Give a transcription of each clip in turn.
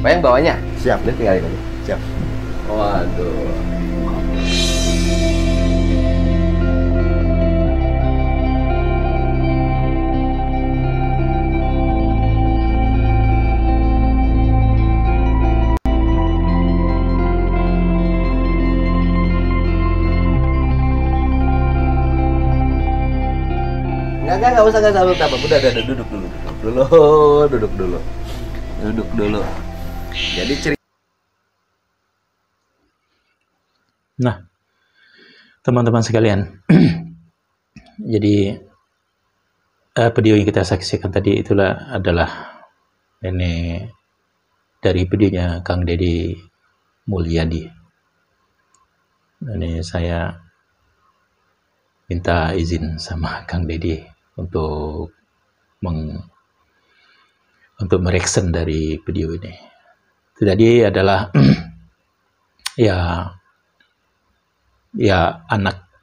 Pak yang bawanya? Siap. Udah tinggalin aja. Siap. Waduh. Enggak usah apa. Udah, duduk dulu. Jadi cerita. Nah, teman-teman sekalian, jadi video yang kita saksikan tadi adalah ini dari videonya Kang Deddy Mulyadi. Ini saya minta izin sama Kang Deddy untuk mereaction dari video ini. Tadi adalah ya anak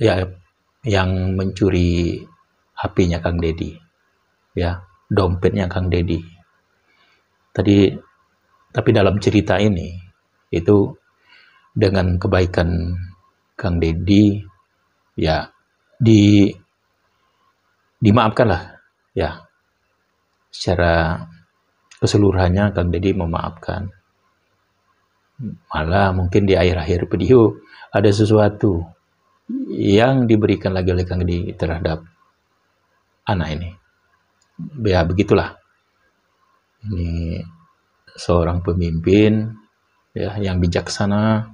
yang mencuri HP-nya Kang Deddy, ya dompetnya Kang Deddy. Tapi dalam cerita ini itu dengan kebaikan Kang Deddy ya dimaafkanlah ya, secara keseluruhannya Kang Deddy memaafkan. Malah mungkin di akhir-akhir video ada sesuatu yang diberikan lagi oleh Kang Deddy terhadap anak ini. Ya begitulah. Ini seorang pemimpin ya yang bijaksana.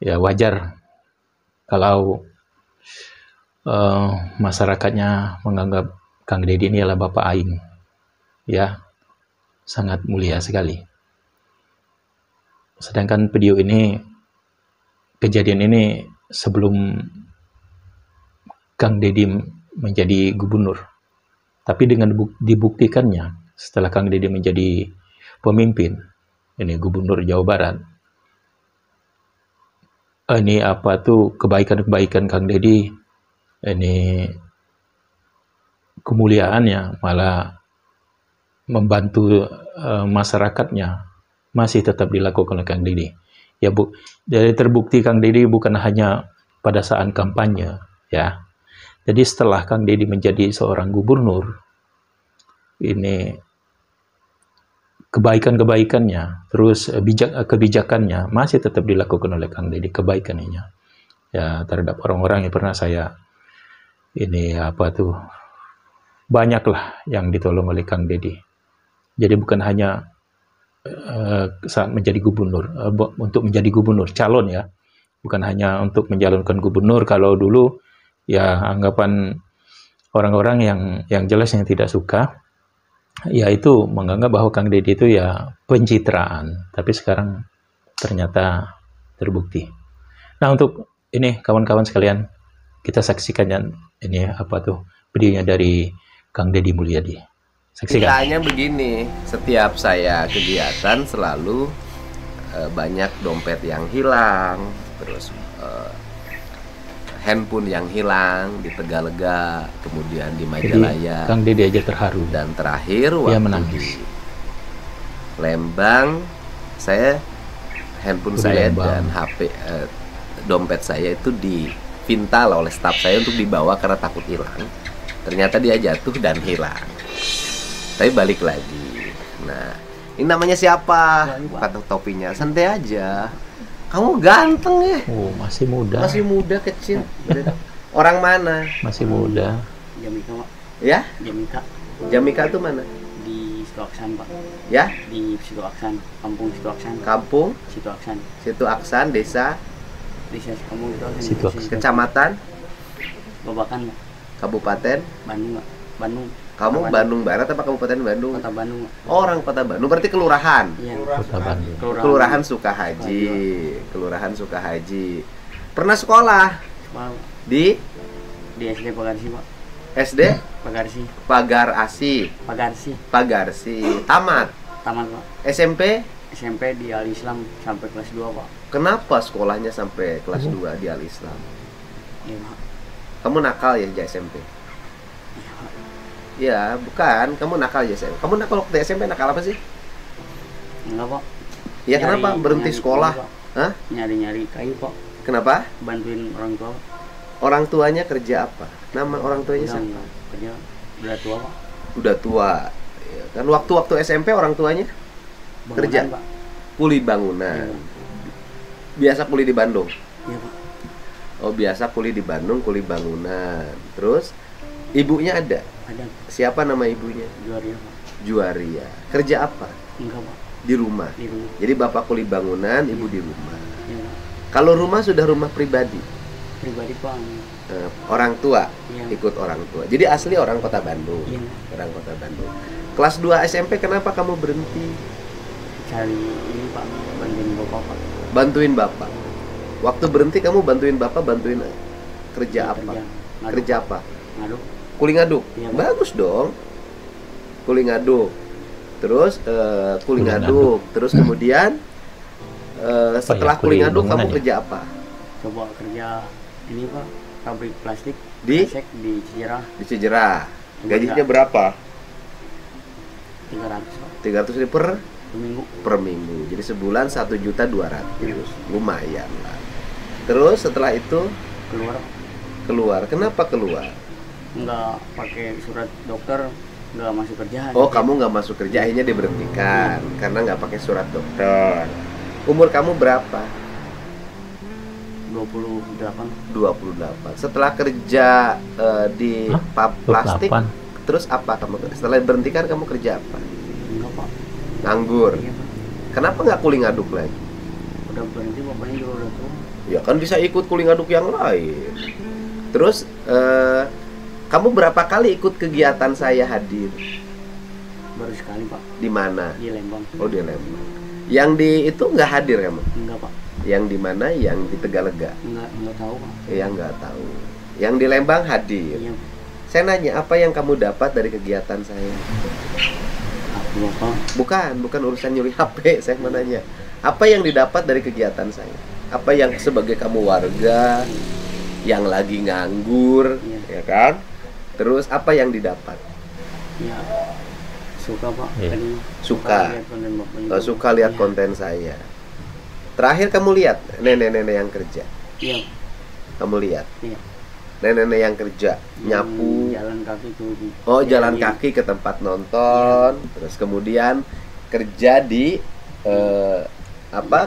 Ya wajar kalau masyarakatnya menganggap Kang Deddy ini adalah Bapak Aing. Ya, sangat mulia sekali. Sedangkan video ini, kejadian ini sebelum Kang Deddy menjadi gubernur. Tapi dengan dibuktikannya setelah Kang Deddy menjadi pemimpin, ini gubernur Jawa Barat, ini kebaikan-kebaikan Kang Deddy, ini kemuliaannya malah membantu masyarakatnya masih tetap dilakukan oleh Kang Deddy. Ya jadi terbukti Kang Deddy bukan hanya pada saat kampanye ya. Jadi setelah Kang Deddy menjadi seorang gubernur, ini kebaikannya, terus kebijakannya masih tetap dilakukan oleh Kang Deddy, kebaikannya ya terhadap orang-orang yang pernah saya banyaklah yang ditolong oleh Kang Deddy. Jadi bukan hanya saat menjadi gubernur, untuk menjadi gubernur calon ya, bukan hanya untuk mencalonkan gubernur. Kalau dulu ya anggapan orang-orang yang jelas yang tidak suka, yaitu menganggap bahwa Kang Deddy itu ya pencitraan. Tapi sekarang ternyata terbukti. Nah untuk ini kawan-kawan sekalian, kita saksikan ini videonya dari Kang Deddy Mulyadi. Ceritanya begini, setiap saya kegiatan selalu banyak dompet yang hilang, terus handphone yang hilang di Tegalega, kemudian di Majalaya. Kang Deddy aja terharu. Dan terakhir waktu di Lembang, handphone saya dan HP dompet saya itu divintal oleh staf saya untuk dibawa karena takut hilang. Ternyata dia jatuh dan hilang. Tapi balik lagi. Nah, ini namanya siapa? Kata topinya, santai aja. Kamu ganteng ya. Oh, masih muda. Masih muda, kecil. Orang mana? Masih muda. Jamika, Pak. Ya? Jamika. Jamika itu mana? Di Situ Aksan, Pak. Ya? Di Situ Aksan, Kampung Situ Aksan. Kampung Situ Aksan. Situ Aksan, desa Kampung Situ Aksan. Kecamatan Babakan, Pak. Kabupaten Bandung, Pak. Bandung. Kamu Bandung Barat apa Kabupaten Bandung? Kota Bandung, Pak. Orang Kota Bandung, berarti kelurahan. Iya. Kota Bandung. Kelurahan Sukahaji. Kelurahan Sukahaji. Pernah sekolah Pak. di SD Pagarsi, Pak. SD Pagarsi. Pagarsi. Tamat. Tamat, Pak. SMP di Al Islam sampai kelas 2, Pak. Kenapa sekolahnya sampai kelas 2 di Al Islam? Iya, Pak. Kamu nakal ya di SMP? Iya, Pak. Ya, bukan. Kamu nakal ya SMP. Kamu nakal waktu SMP nakal apa sih? Enggak pak. Ya kenapa berhenti nyari sekolah? kayu, Pak. Hah? Nyari kayu pak. Kenapa? Bantuin orang tua. Pak. Orang tuanya kerja apa? Nama orang tuanya Udah siapa? enggak kerja. Udah tua pak. Udah tua. Ya, kan waktu SMP orang tuanya Bangunan, kerja. pak. Kuli Iya, bangunan. Pak. Biasa kuli di Bandung. Iya pak. Oh, biasa kuli di Bandung, kuli bangunan. Terus ibunya ada. Ada Siapa nama ibunya? juara pak. Juaria. Kerja apa? Enggak pak. Di rumah. Di rumah. Jadi bapak kuli bangunan, ibu di rumah. Iya pak. Kalau rumah sudah rumah pribadi, Pribadi pak. orang tua Iya. ikut orang tua. Jadi asli orang kota Bandung. Iya. Orang kota Bandung. Kelas 2 SMP kenapa kamu berhenti? Cari ini pak. Bantuin bapak pak. Bantuin bapak. Waktu berhenti kamu bantuin bapak, bantuin kerja apa? Ngaduk, Kerja apa? Ngaduk. Kuli ngaduk. Iya, Pak. Bagus dong. Kuli ngaduk. Terus kuli Kuli ngaduk. Terus kemudian setelah kuli kuli ngaduk kamu bangunan ya? kerja apa? Coba kerja ini pak. Pabrik plastik. Di? Pesek di Cijerah. Di Cijerah. Enggak. Gajinya berapa? 300 pak. 300.000 Seminggu. per minggu. Jadi sebulan 1.200.000. Iya. Lumayan lah. Terus setelah itu Keluar. keluar. Kenapa keluar? Nggak pakai surat dokter. Nggak masuk kerja. Oh, kamu nggak masuk kerja, akhirnya diberhentikan karena nggak pakai surat dokter. Umur kamu berapa? 28. 28. Setelah kerja di plastik, 28. terus apa kamu? Setelah diberhentikan kamu kerja apa? Enggak pak. Nganggur. Iya pak. Kenapa nggak kuli ngaduk lagi? Udah berhenti bapaknya juga udah tua. Ya kan bisa ikut kuli ngaduk yang lain. Terus kamu berapa kali ikut kegiatan saya hadir? Baru sekali pak. Di mana? Di Lembang. Oh, di Lembang. Yang di itu nggak hadir kamu? Enggak pak. Yang di mana? Yang di Tegalega? Enggak tahu pak. Yang nggak tahu. Yang di Lembang hadir. Iya pak. Saya nanya, apa yang kamu dapat dari kegiatan saya? Aku bapak. Bukan urusan nyuri HP. Saya mau nanya, apa yang didapat dari kegiatan saya? Apa yang sebagai kamu warga yang lagi nganggur, Iya. ya kan? Terus apa yang didapat? Ya suka pak. Iya. Tadi Suka. lihat konten bapak juga. Suka lihat Iya. konten saya. Terakhir kamu lihat nenek-nenek yang kerja. Iya. Kamu lihat Iya. nenek-nenek yang kerja nyapu. Jalan kaki tuh. Oh, Iya, jalan iya. kaki ke tempat nonton. Terus kemudian kerja di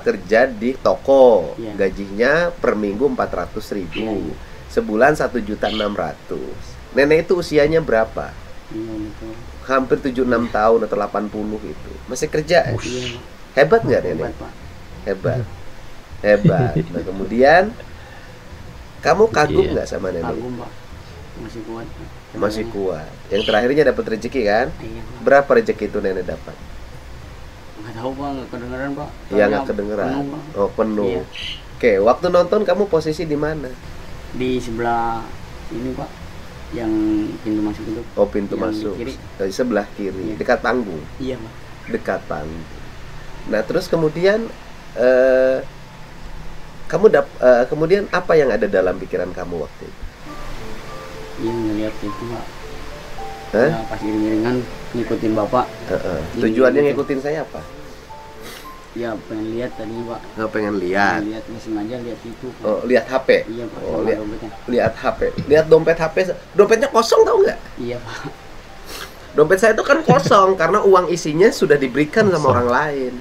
kerja di toko. Iya. Gajinya per minggu 400.000. Iya. Sebulan 1.600.000. Nenek itu usianya berapa? Iya betul. Hampir 76 tahun atau 80 itu. Masih kerja. Iya pak. Hebat nggak nenek? Hebat pak. Hebat. Hebat. Nah, kemudian kamu kagum Iya. nggak sama nenek? Kagum pak. Masih kuat pak. Masih kuat. Yang terakhirnya dapat rezeki kan? Iya pak. Berapa rezeki itu nenek dapat? Nggak tahu pak. Nggak kedengeran pak. Iya, Soalnya nggak kedengeran. penuh, Pak. Oh, penuh. Iya. Oke, waktu nonton kamu posisi di mana? Di sebelah ini pak. Yang pintu masuk itu. Oh, pintu Yang di masuk. kiri. Di sebelah kiri, Iya. dekat panggung. Iya pak. Dekat panggung. Nah, terus kemudian kemudian apa yang ada dalam pikiran kamu waktu itu? Iya ngeliat itu pak. Hah? Ya, pas iring-iringan ngikutin bapak. Heeh. Iya, Tujuannya gitu. ngikutin saya apa? Ya pengen lihat tadi pak. Nggak pengen lihat. Lihat nggak sengaja lihat itu pak. Oh, lihat HP. Iya pak. Oh, Sama lihat dompetnya. lihat HP. Lihat dompet HP. Dompetnya kosong, tahu nggak? Iya pak. Dompet saya itu kan kosong karena uang isinya sudah diberikan sama Kosong. orang lain.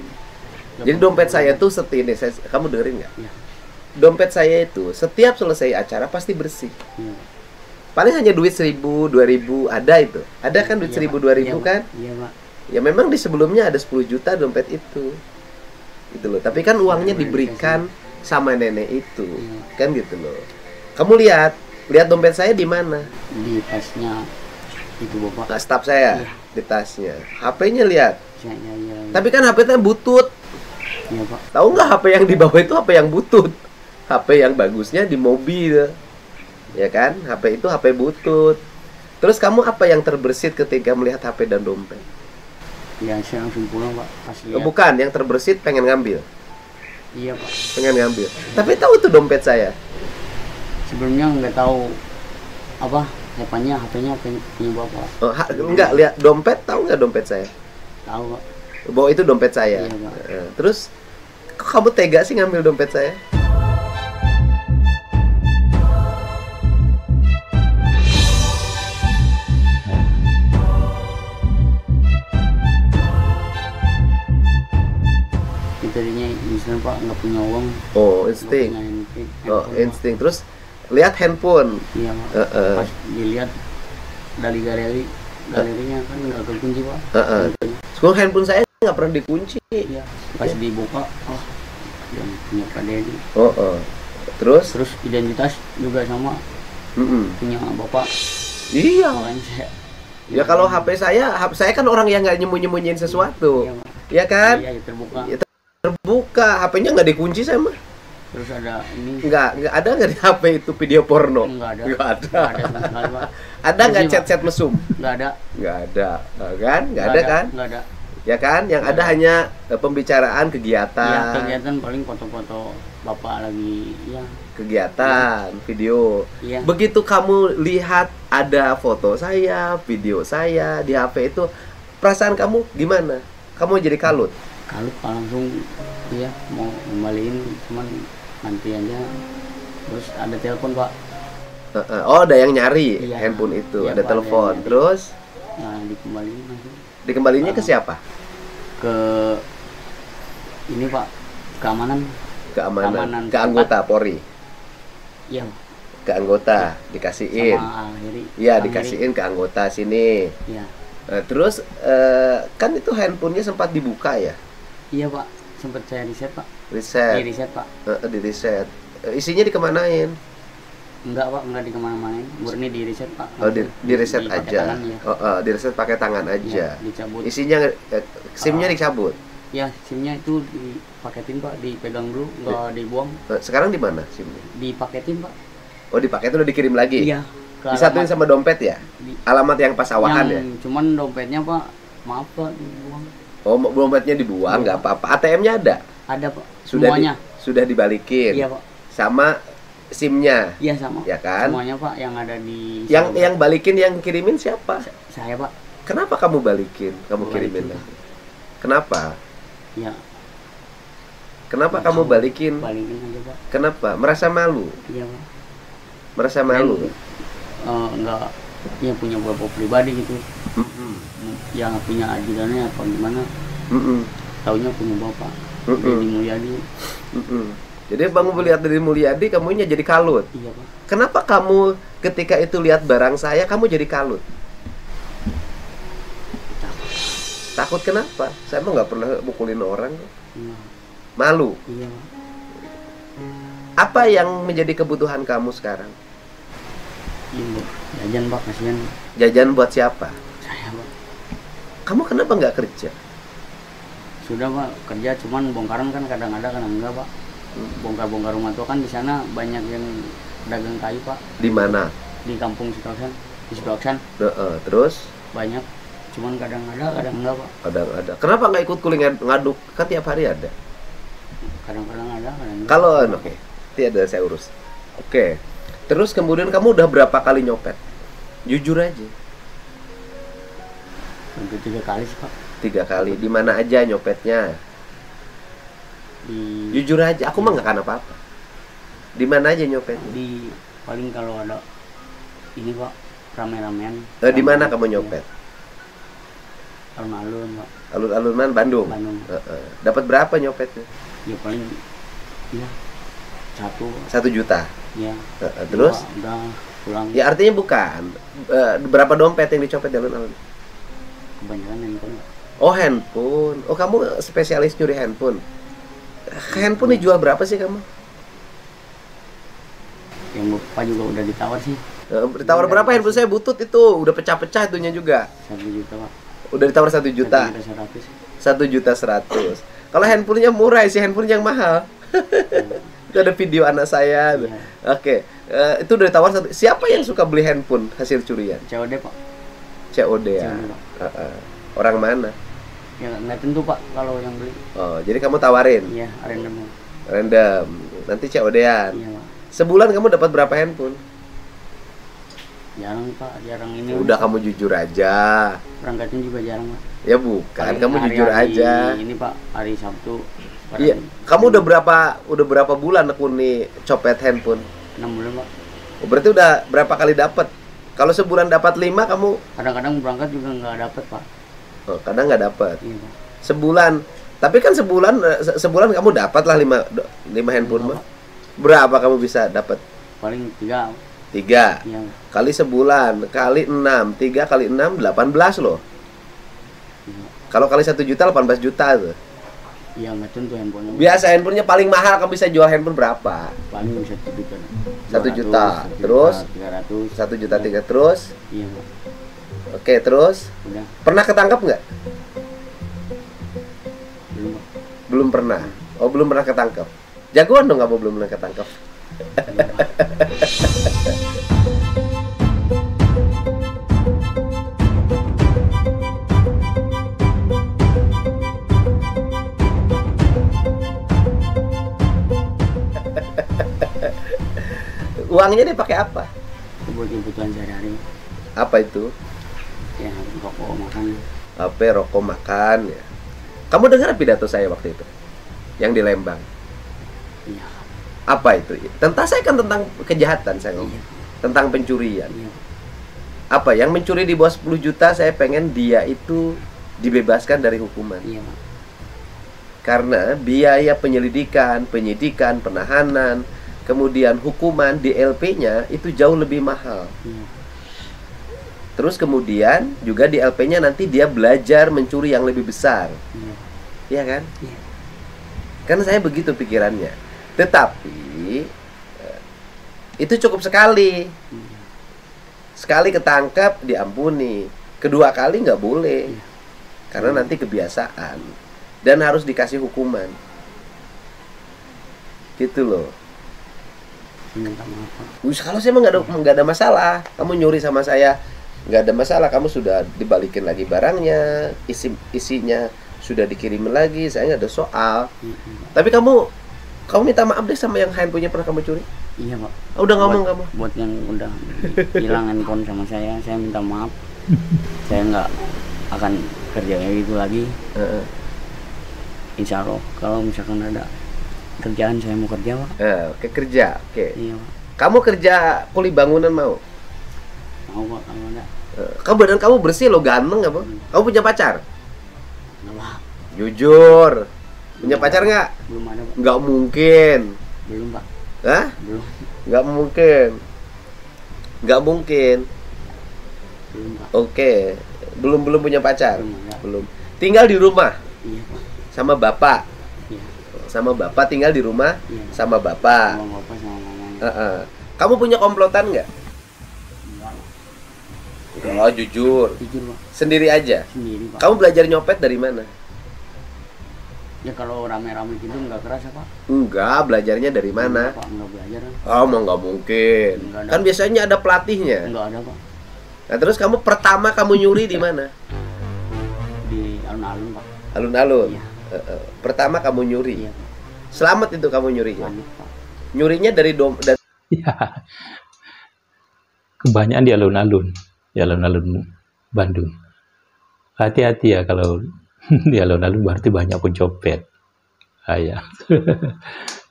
Jadi dompet saya tuh ini, kamu dengerin nggak? Iya. Dompet saya itu setiap selesai acara pasti bersih. Iya. Paling hanya duit 1.000, 2.000 ada itu. Ada kan duit Iya, 1.000, Pak. 2.000 Iya, kan? Pak. Iya pak. Ya memang di sebelumnya ada 10 juta dompet itu. Gitu loh. Tapi kan uangnya diberikan sama nenek itu. Iya. Kan gitu loh. Kamu lihat dompet saya di mana? Di tasnya itu bapak. Nah, staf saya Iya. di tasnya. HP-nya lihat. Saya ya. Tapi kan HP-nya butut. Iya pak. Tahu nggak HP yang di bawah itu HP yang butut? HP yang bagusnya di mobil. Ya kan? HP itu HP butut. Terus kamu apa yang terbersit ketika melihat HP dan dompet? Ya saya langsung pulang pak. Pas Oh, lihat. bukan, yang terbersit pengen ngambil. Iya pak. Pengen ngambil. Tapi tahu itu dompet saya. Sebelumnya nggak tahu apa HP-nya punya bapak. Oh, enggak lihat dompet, tahu nggak dompet saya? Tahu pak. Bahwa itu dompet saya. Iya, Pak. Terus kok kamu tega sih ngambil dompet saya? Tadinya misalnya Pak nggak punya uang, Oh, nggak insting. punya Oh, Pak. insting. Terus lihat handphone. Iya Pak. Heeh. Pas dilihat dari galerinya kan nggak kekunci Pak. Heeh. Sekarang handphone saya nggak pernah dikunci. Iya. Pas dibuka, oh yang punya Pak Dedi. Oh, oh. Terus? Terus identitas juga sama punya Bapak. Iya. Makanya saya. Ya kalau HP saya kan orang yang nggak nyembunyiin sesuatu. Iya, Pak. Ya kan? Iya, terbuka. Ya, terbuka, HP-nya nggak dikunci saya mah. Terus ada ini. Nggak ada nggak di HP itu video porno? Nggak ada. Nggak ada. Nggak ada sama sekali, Pak. Ada nggak Kunci, Pak. chat-chat mesum? Nggak ada. Nggak ada, kan? Nggak ada kan? Nggak ada. Ya kan? Yang ada hanya pembicaraan kegiatan. Iya, kegiatan paling foto-foto Bapak lagi, ya. Kegiatan, video. Iya. Begitu kamu lihat ada foto saya, video saya di HP itu, perasaan kamu gimana? Kamu jadi kalut? Kalau Pak langsung, iya mau kembaliin, cuman nanti aja. Terus ada telepon Pak. Oh, ada yang nyari Iya. handphone itu, Iya, ada Pak, telepon. ada yang nyari. Terus Nah, dikembaliin langsung dikembalinya ke siapa? ke ini Pak, keamanan. Keamanan, ke Keamanan anggota Polri, Iya, ke anggota dikasihin. sama Heri. Iya, Bang dikasihin ke anggota sini. Heri. Iya. Terus kan itu handphonenya sempat dibuka ya, Iya Pak, sempat saya riset Pak. riset, Di riset Pak. di riset. Isinya dikemanain? Enggak Pak, enggak dikemana-manain. Murni di riset Pak. Oh, di riset pakai aja. tangan, ya. Di riset pakai tangan aja. Iya, dicabut. Isinya SIM-nya dicabut. Ya, SIM-nya itu dipaketin Pak, dipegang dulu, enggak dibuang. Sekarang di mana SIM-nya? Dipaketin Pak. Oh, dipaketin udah dikirim lagi. Iya. Ke Disatuin alamat- sama dompet ya? di- Alamat yang pas awahan ya? yang cuman dompetnya Pak, maaf Pak, dibuang. Oh, dompetnya dibuang, Iya. nggak apa-apa. ATM-nya ada? Ada Pak, Sudah semuanya. sudah dibalikin. Iya Pak. Sama SIM-nya. Iya sama. Ya kan? Semuanya Pak yang ada di Yang balikin, yang kirimin siapa? saya Pak. Kenapa kamu balikin? Kamu kirimin Balikin. lagi? Kenapa? Ya, Kenapa Nggak kamu tahu. balikin? balikin aja Pak. Kenapa? Merasa malu? Iya Pak. Merasa malu? Enggak, ya punya bapak pribadi gitu. Yang punya ajudannya atau gimana? Taunya punya bapak. Jadi Mulyadi. Jadi kamu melihat dari Mulyadi, kamunya jadi kalut. Iya Pak. Kenapa kamu ketika itu lihat barang saya, kamu jadi kalut? Takut kenapa? Saya mah nggak pernah mukulin orang. Iya. Malu. Iya Pak. Apa yang menjadi kebutuhan kamu sekarang? Iya Pak. Jajan Pak, kasihan Jajan buat siapa? saya Pak. Kamu kenapa nggak kerja? Sudah Pak, kerja cuman bongkaran kan kadang ada kadang enggak Pak. Bongkar-bongkar rumah tua kan di sana banyak yang dagang kayu Pak. Di mana? Di kampung Situaksan. Di Situaksan Terus banyak, cuman kadang ada kadang enggak Pak. ada. Kenapa nggak ikut kuliah ngaduk? Kan tiap hari ada. Kadang-kadang ada kadang enggak. Kalau oke, tidak saya urus. Oke. Terus kemudian kamu udah berapa kali nyopet? Jujur aja. Hampir 3 kali sih Pak. 3 kali. Di mana aja nyopetnya? Di Jujur aja. Aku mah nggak akan apa-apa. Di mana aja nyopetnya? di paling kalau ada ini Pak, rame-ramean. Di mana kamu nyopet? Alun-alun Pak. Alun-alunan Bandung. Bandung. Dapat berapa nyopetnya? Ya paling ya 1 juta. ya. Terus? Udah pulang. Ya artinya bukan. Berapa dompet yang dicopet di alun-alun? Kebanyakan handphone Pak. Oh, handphone. Oh, kamu spesialis nyuri handphone. Handphone dijual berapa sih kamu? Yang Bapak juga udah ditawar sih Ditawar berapa handphone saya butut itu? Udah pecah-pecah itunya juga. 1 juta Pak. Udah ditawar 1 juta. 1.100.000. Kalau handphonenya murah sih, handphone yang mahal. Itu ada video anak saya. Iya. Oke. Itu udah ditawar satu. Siapa yang suka beli handphone hasil curian? COD Pak. COD ya. COD, Pak. Orang mana? Ya nggak tentu Pak kalau yang beli. Oh, jadi kamu tawarin Iya, random. random. Nanti COD-an. Iya Pak. Sebulan kamu dapat berapa handphone? Jarang Pak, jarang ini. Udah kamu jujur aja. Berangkatnya juga jarang Pak. Ya bukan, Paling kamu jujur hari-hari aja. Ini Pak, hari Sabtu. Iya, kamu udah berapa bulan nekuni copet handphone? 6 bulan Pak. Oh, berarti udah berapa kali dapat? Kalau sebulan dapat 5 kamu? Kadang-kadang berangkat juga nggak dapet Pak. Oh, kadang nggak dapat. Iya Pak. Sebulan. Tapi kan sebulan kamu dapat lah 5 handphone mah. Berapa kamu bisa dapat? Paling 3. 3 Iya. kali sebulan kali 6, 3 kali 6 18 loh. Iya. Kalau kali 1 juta 18 juta tuh. Iya nggak tentu handphonenya. Biasa handphonenya paling mahal kamu bisa jual handphone berapa? Paling bisa 1 juta. 1 juta. Terus 300. 1 juta 3 terus. Iya Pak. Oke, terus Udah. pernah ketangkep nggak? Belum Pak. Belum pernah. Oh, belum pernah ketangkep. Jagoan dong kamu belum pernah ketangkep. Uangnya dia pakai apa? Buat kebutuhan sehari-hari. Apa itu? Ya rokok makan. HP, rokok, makan ya. Kamu dengar pidato saya waktu itu? Yang di Lembang. Iya. Apa itu? Tentang saya kan tentang kejahatan saya ngomong. Iya. Tentang pencurian. Iya. Apa yang mencuri di bawah 10 juta saya pengen dia itu dibebaskan dari hukuman. Iya Pak. Karena biaya penyelidikan, penyidikan, penahanan, kemudian hukuman di LP-nya itu jauh lebih mahal. Iya. Terus kemudian juga di LP-nya nanti dia belajar mencuri yang lebih besar. Iya. Iya kan? Iya. Kan saya begitu pikirannya. Tetapi itu cukup sekali. Iya. Sekali ketangkap diampuni. Kedua kali nggak boleh. Iya. Karena nanti kebiasaan. Dan harus dikasih hukuman. Gitu loh. Minta maaf Pak. Kalau saya mah nggak ada masalah. Kamu nyuri sama saya nggak ada masalah. Kamu sudah dibalikin lagi barangnya, isinya sudah dikirimin lagi. Saya nggak ada soal. Iya. Tapi kamu minta maaf deh sama yang handphonenya pernah kamu curi. Iya Pak. Udah ngomong buat, kamu. Buat yang udah hilang handphone sama saya minta maaf. Saya nggak akan kerja kayak gitu lagi. Insya Allah kalau misalkan ada kerjaan saya mau kerja Pak. Oke, kerja. Oke. Iya Pak. Kamu kerja kuli bangunan mau? Mau Pak kalau ada. Kamu badan kamu bersih loh, ganteng apa? Kamu punya pacar? Nggak Pak. Jujur. Punya pacar nggak? Belum ada Pak. Nggak mungkin. Belum Pak. Hah? Belum. Nggak mungkin. Nggak mungkin. Belum Pak. Oke. Belum punya pacar? Belum ada. Belum. Tinggal di rumah Iya Pak. sama bapak? Iya. Sama bapak tinggal di rumah Iya. sama bapak? Sama bapak sama mamanya. Kamu punya komplotan nggak? Enggak Pak. Oh, jujur. Jujur Pak. Sendiri aja? Sendiri Pak. Kamu belajar nyopet dari mana? Ya kalau rame-rame gitu nggak kerasa Pak. Enggak, belajarnya dari mana? Enggak, Pak, nggak belajar kan? Oh, mau nggak mungkin. Nggak ada. Kan biasanya ada pelatihnya. Nggak ada Pak. Nah, terus kamu pertama kamu nyuri di mana? Di alun-alun Pak. Alun-alun. Iya. Pertama kamu nyuri. Iya Pak. Selamat itu kamu nyurinya. Lanjut Pak. Nyurinya dari Ya, kebanyakan di alun-alun Bandung. Hati-hati ya kalau di alun-alun berarti banyak pencopet. Ya.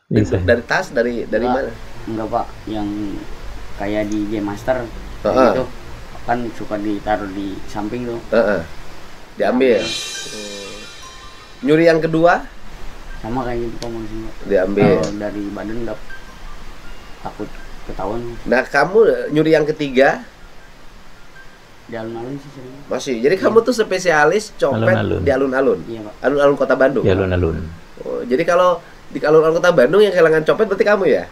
Bisa. dari tas dari Enggak. mana? Enggak Pak, yang kayak di Game Master Heeh. gitu kan suka ditaruh di samping tuh. Diambil. Nyuri yang kedua Sama kayak gitu Pak maksudnya. diambil. Kalau dari badan udah takut ketahuan Nah, kamu nyuri yang ketiga di alun-alun sih sering. masih. Jadi kamu tuh spesialis copet Alun-alun. di alun-alun. Iya Pak. Alun-alun Kota Bandung. Di alun-alun. Oh, jadi kalau di alun-alun Kota Bandung yang kehilangan copet berarti kamu ya? Ya,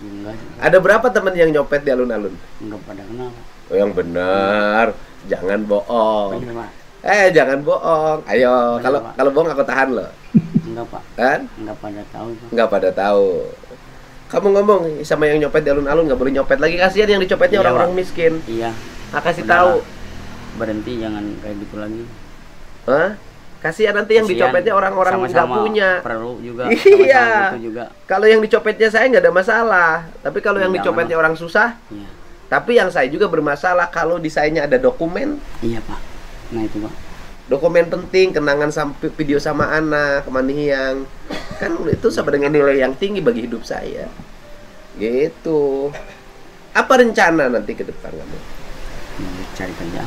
enggak sih. Ada berapa teman yang nyopet di alun-alun? Enggak pada kenal Pak. Oh, yang benar. Jangan bohong. Bener Pak. Jangan bohong. Ayo, Bener, kalau Pak. kalau bohong aku tahan loh. Enggak Pak. Kan? Enggak pada tahu Pak. Nggak pada tahu. Kamu ngomong sama yang nyopet di alun-alun nggak boleh nyopet lagi, kasihan yang dicopetnya Iya, orang-orang Pak. miskin. Iya. Kasih Bener, tahu. Pak. Berhenti jangan kayak gitu lagi. Hah? Kasihan nanti yang Kasihan. dicopetnya orang-orang nggak Sama-sama punya. Perlu juga. Iya. Sama-sama butuh juga. Kalau yang dicopetnya saya nggak ada masalah, tapi kalau yang Jangan dicopetnya orang susah, Iya. Tapi yang saya juga bermasalah kalau desainnya ada dokumen. Iya Pak. Nah itu Pak. Dokumen penting, kenangan sampai video sama anak, Manihiang. Kan itu sama dengan nilai yang tinggi bagi hidup saya. Gitu. Apa rencana nanti ke depan kamu? Mau cari kerja.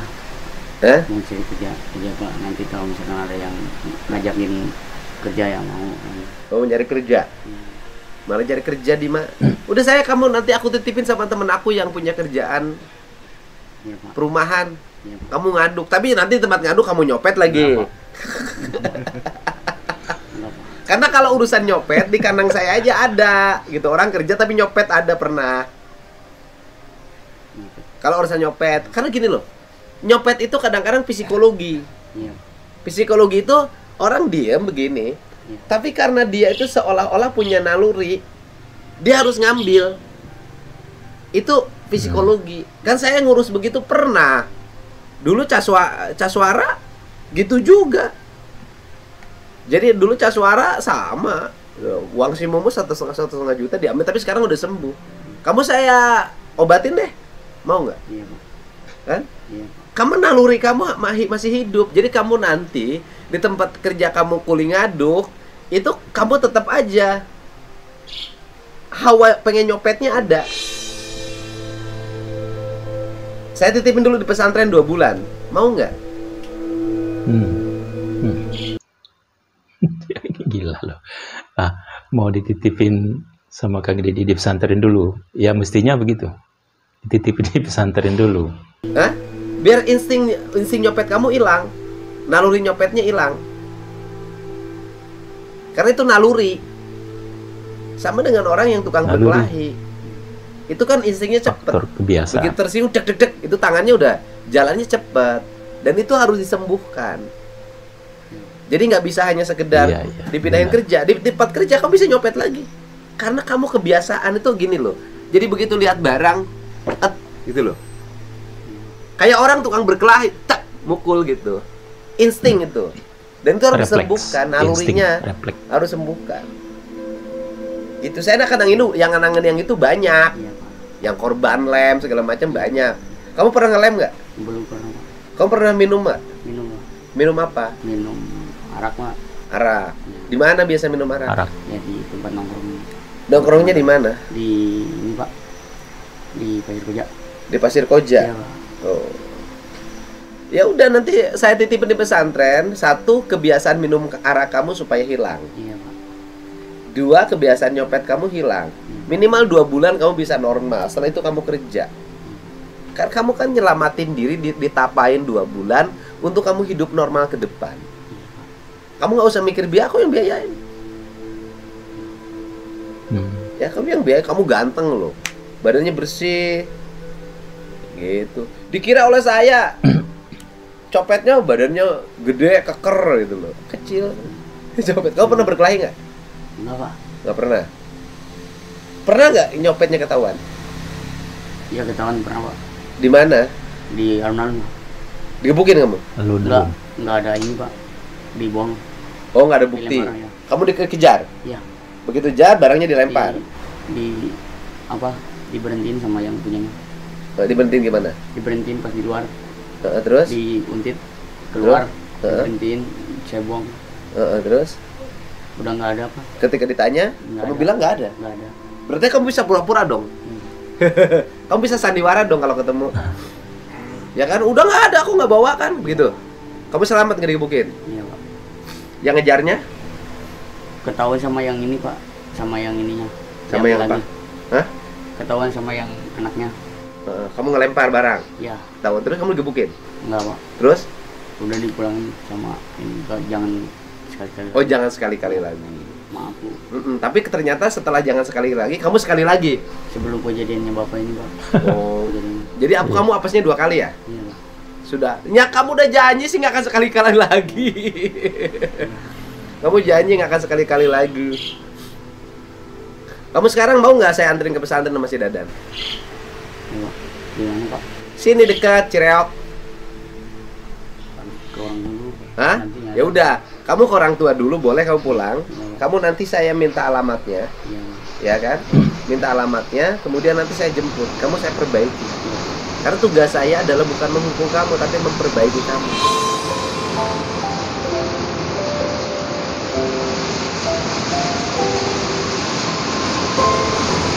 Mau cari kerja Pak. Nanti kalau misalkan ada yang ngajakin kerja yang mau. Oh, nyari kerja. Malah cari kerja di mana? Udah saya kamu nanti aku titipin sama temen aku yang punya kerjaan Iya, Pak. perumahan. Iya, Pak. Kamu ngaduk, tapi nanti tempat ngaduk kamu nyopet lagi. Enggak, Pak. Karena kalau urusan nyopet di kandang saya aja ada, gitu. Orang kerja tapi nyopet ada pernah. Iya, Pak. Kalau urusan nyopet, karena gini loh, nyopet itu kadang-kadang psikologi. Iya. Psikologi itu orang diem begini, Iya. tapi karena dia itu seolah-olah punya naluri, dia harus ngambil. Itu psikologi. Kan saya ngurus begitu pernah. Dulu Caswara gitu juga. Jadi dulu Caswara sama. Uang si Momo 1,5 juta diambil, tapi sekarang udah sembuh. Kamu saya obatin deh. Mau nggak? Iya, Pak. Kan? Iya. Kamu naluri kamu masih hidup. Jadi kamu nanti di tempat kerja kamu kuli ngaduk, itu kamu tetap aja hawa pengen nyopetnya ada. Saya titipin dulu di pesantren 2 bulan. Mau nggak? Gila loh. Mau dititipin sama Kang Deddy di pesantren dulu. Ya mestinya begitu. Dititipin di pesantren dulu. Hah? Biar insting nyopet kamu hilang. Naluri nyopetnya hilang. Karena itu naluri. Sama dengan orang yang tukang Naluri. berkelahi. Itu kan instingnya cepet. Faktor kebiasaan. Begitu tersinggung deg-deg, itu tangannya udah jalannya cepet. Dan itu harus disembuhkan. Jadi nggak bisa hanya sekedar Iya, iya, dipindahin benar. kerja. Di tempat kerja kamu bisa nyopet lagi. Karena kamu kebiasaan itu gini loh. Jadi begitu lihat barang, gitu loh. Kayak orang tukang berkelahi, tak mukul gitu. Insting itu. Dan itu harus Refleks. disembuhkan, nalurinya Insting, refleks. harus sembuhkan. Itu saya yang nangan yang itu banyak. Iya, Pak. Yang korban lem segala macam banyak. Kamu pernah ngelem nggak? Belum pernah, Pak. Kamu pernah minum nggak? Minum, Pak. Minum apa? Minum arak, Pak. Arak. Di mana biasa minum arak? Arak. Ya di tempat nongkrong. Nongkrongnya di mana? Di ini, Pak. Di Pasir Koja. Di Pasir Koja. Iya, Pak. Oh. Ya udah nanti saya titipin di pesantren. 1, kebiasaan minum arak kamu supaya hilang. Iya, Pak. 2, kebiasaan nyopet kamu hilang. Minimal 2 bulan kamu bisa normal. Setelah itu kamu kerja. Kan kamu kan nyelamatin diri ditapain 2 bulan untuk kamu hidup normal ke depan. Kamu nggak usah mikir biaya, aku yang biayain. Ya kamu yang biayain, kamu ganteng loh. Badannya bersih. Gitu. Dikira oleh saya copetnya badannya gede, keker gitu loh. Kecil. Copet. Kamu pernah berkelahi nggak? Enggak, Pak. Nggak pernah. Pernah nggak nyopetnya ketahuan? Iya, ketahuan pernah, Pak. Di mana? Di alun-alun. Digebukin kamu? Lalu Enggak ada ini, Pak. Dibuang. Oh, nggak ada bukti. Dilempar, ya. Kamu dikejar. Iya. Begitu jahat barangnya dilempar. Di apa? Diberhentiin sama yang punyanya. Diberhentiin gimana? Diberhentiin pas di luar. Terus? Diuntit keluar. Terus? Diberhentiin, saya buang. Terus? Udah nggak ada, Pak. Ketika ditanya, Nggak kamu ada. bilang nggak ada. Nggak ada. Berarti kamu bisa pura-pura dong. Kamu bisa sandiwara dong kalau ketemu. Ya kan, udah nggak ada, aku nggak bawa kan, begitu. Kamu selamat nggak digebukin. Iya, Pak. Yang ngejarnya? Ketahuan sama yang ini, Pak. Sama yang ininya. Sama yang apa? lagi. Hah? Ketahuan sama yang anaknya. Kamu ngelempar barang. Ya, Tahu terus kamu digebukin. enggak, Pak. Terus? Udah dipulangin sama ini, Pak. Jangan sekali-kali. Oh, jangan sekali-kali lagi. Maaf, Bu. Tapi ternyata setelah jangan sekali lagi, kamu sekali lagi. Sebelum kejadiannya Bapak ini, Pak. Oh, Kejadian. jadi kamu apesnya 2 kali ya? Iya, Pak. Sudah. Ya kamu udah janji sih nggak akan sekali-kali lagi. Kamu janji nggak akan sekali-kali lagi. Kamu sekarang mau nggak saya anterin ke pesantren sama si Dadan? Iya, Pak. Di mana, Pak? Sini dekat Cireok. Ke orang dulu. Hah? Nanti nggak Ya ada. udah. Kamu ke orang tua dulu, boleh kamu pulang. Iya. Kamu nanti saya minta alamatnya, Iya, Pak. ya kan? Minta alamatnya, kemudian nanti saya jemput. Kamu saya perbaiki. Iya. Karena tugas saya adalah bukan menghukum kamu, tapi memperbaiki kamu.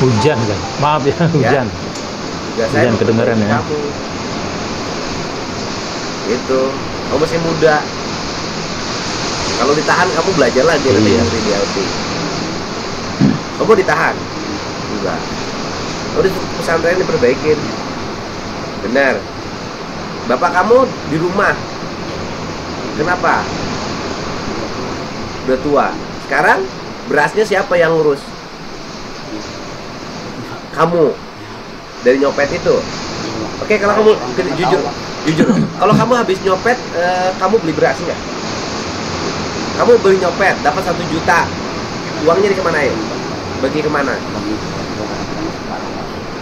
Hujan kan? Maaf ya, hujan. Tugas saya Hujan kedengeran ya. kamu. Itu, kamu masih muda. Kalau ditahan kamu belajar lagi nanti Iya. yang DLP. Kamu ditahan juga. Kamu di pesantren diperbaikin. Benar. Bapak kamu di rumah. Kenapa? Udah tua. Sekarang berasnya siapa yang ngurus? Kamu. Dari nyopet itu. Oke, kalau kamu jujur, kalau kamu habis nyopet, kamu beli beras nggak? Kamu beli nyopet, dapat 1 juta. Uangnya dikemanain? Bagi kemana?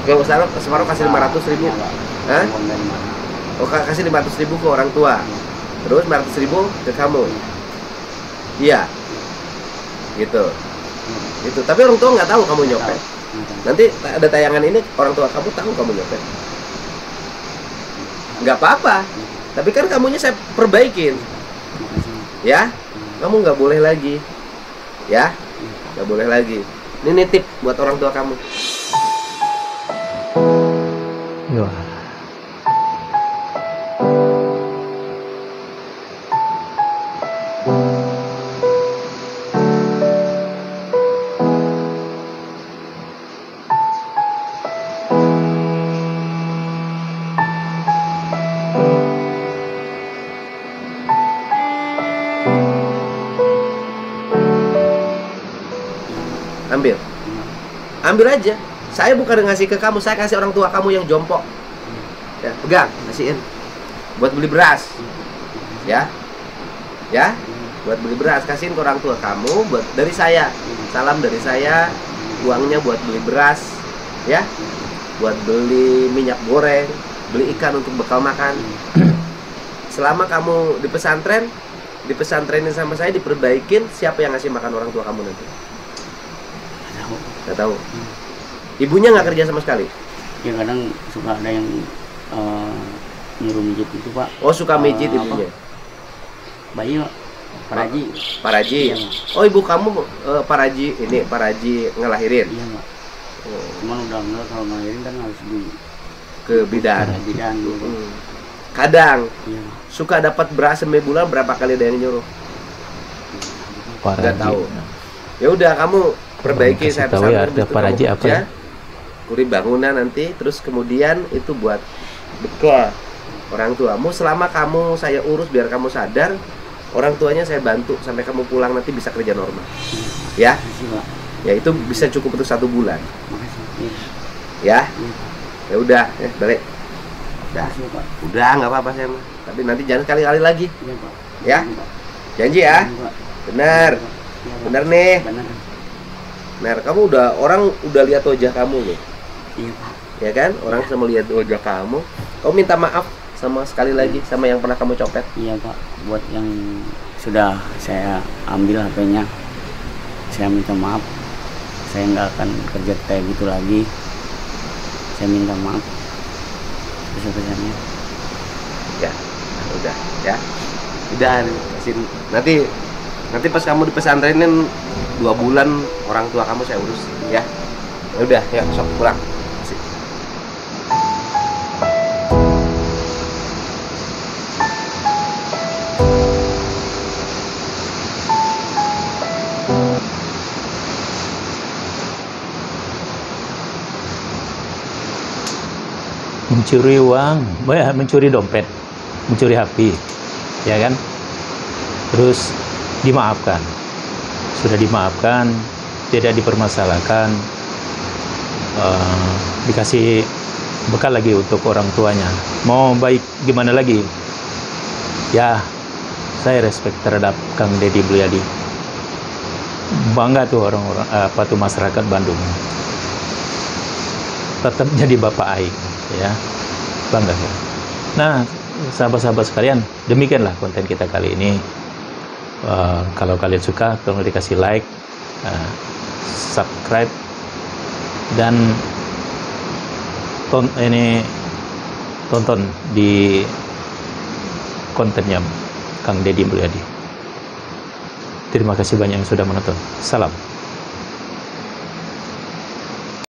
Ke separuh kasih 500.000. Hah? Oh, kasih 500.000 ke orang tua. Terus 500.000 ke kamu. Iya. Gitu. Gitu. Tapi orang tua nggak tahu kamu nyopet. Nanti ada tayangan ini, orang tua kamu tahu kamu nyopet. Nggak apa-apa. Tapi kan kamunya saya perbaikin. Ya? Kamu nggak boleh lagi. Ya? Nggak boleh lagi. Ini nitip buat orang tua kamu. Wah. Ambil. Ambil aja. Saya bukan ngasih ke kamu, saya kasih orang tua kamu yang jompo. Ya, pegang, kasihin. Buat beli beras. Ya. Ya. Buat beli beras, kasihin ke orang tua kamu buat dari saya. Salam dari saya. Uangnya buat beli beras, ya. Buat beli minyak goreng, beli ikan untuk bekal makan. Selama kamu di pesantrenin sama saya, diperbaikin, siapa yang ngasih makan orang tua kamu nanti? Nggak tahu. Ibunya nggak kerja sama sekali? Ya kadang suka ada yang nyuruh mijit itu Pak. Oh, suka mijit Apa? ibunya? Bayi Pak. Paraji. Paraji. Iya, Pak. Oh, ibu kamu Paraji ini, Paraji ngelahirin? Iya Pak. Oh, Cuman udah enggak, kalau ngelahirin kan harus di ke bidan. bidan gitu. Kadang Iya Pak. suka dapat beras bulan berapa kali ada yang nyuruh? Nggak tahu. Ya udah, kamu perbaiki. Kasih Saya tahu ya, pesantren, ada begitu Paraji kamu apa kerja, ya? kuri bangunan nanti, terus kemudian itu buat bekal orang tuamu. Selama kamu saya urus biar kamu sadar, orang tuanya saya bantu sampai kamu pulang nanti bisa kerja normal. Ya, Makasih Pak. ya itu bisa cukup untuk 1 bulan. Makasih. Iya. Ya, Iya Pak. ya udah, ya balik. Udah, Makasih Pak. udah nggak apa-apa saya mah. Tapi nanti jangan kali-kali lagi. Iya Pak. Ya? Iya, Pak. Janji ya. Iya, Pak. Benar, Iya, Pak. benar nih. Benar. Benar, kamu orang udah lihat wajah kamu loh. Iya Pak. Ya kan? Orang bisa melihat wajah kamu. Kamu minta maaf sama sekali lagi sama yang pernah kamu copet. Iya Pak, buat yang sudah saya ambil HP-nya, saya minta maaf. Saya nggak akan kerja kayak gitu lagi. Saya minta maaf sebesar-besarnya. Ya, udah, ya. Udah, kasih nanti pas kamu di pesantrenin 2 bulan orang tua kamu saya urus, ya. Ya udah, ya sok pulang. Kasih. Mencuri uang, mencuri dompet, mencuri HP, ya kan? Terus dimaafkan, sudah dimaafkan, tidak dipermasalahkan, dikasih bekal lagi untuk orang tuanya. Mau baik gimana lagi? Ya, saya respect terhadap Kang Deddy Mulyadi. Bangga tuh orang-orang masyarakat Bandung. Tetap jadi bapak aing, ya, bangga. Nah, sahabat-sahabat sekalian, demikianlah konten kita kali ini. Kalau kalian suka, tolong dikasih like, subscribe, dan tonton di kontennya Kang Deddy Mulyadi. Terima kasih banyak yang sudah menonton. Salam.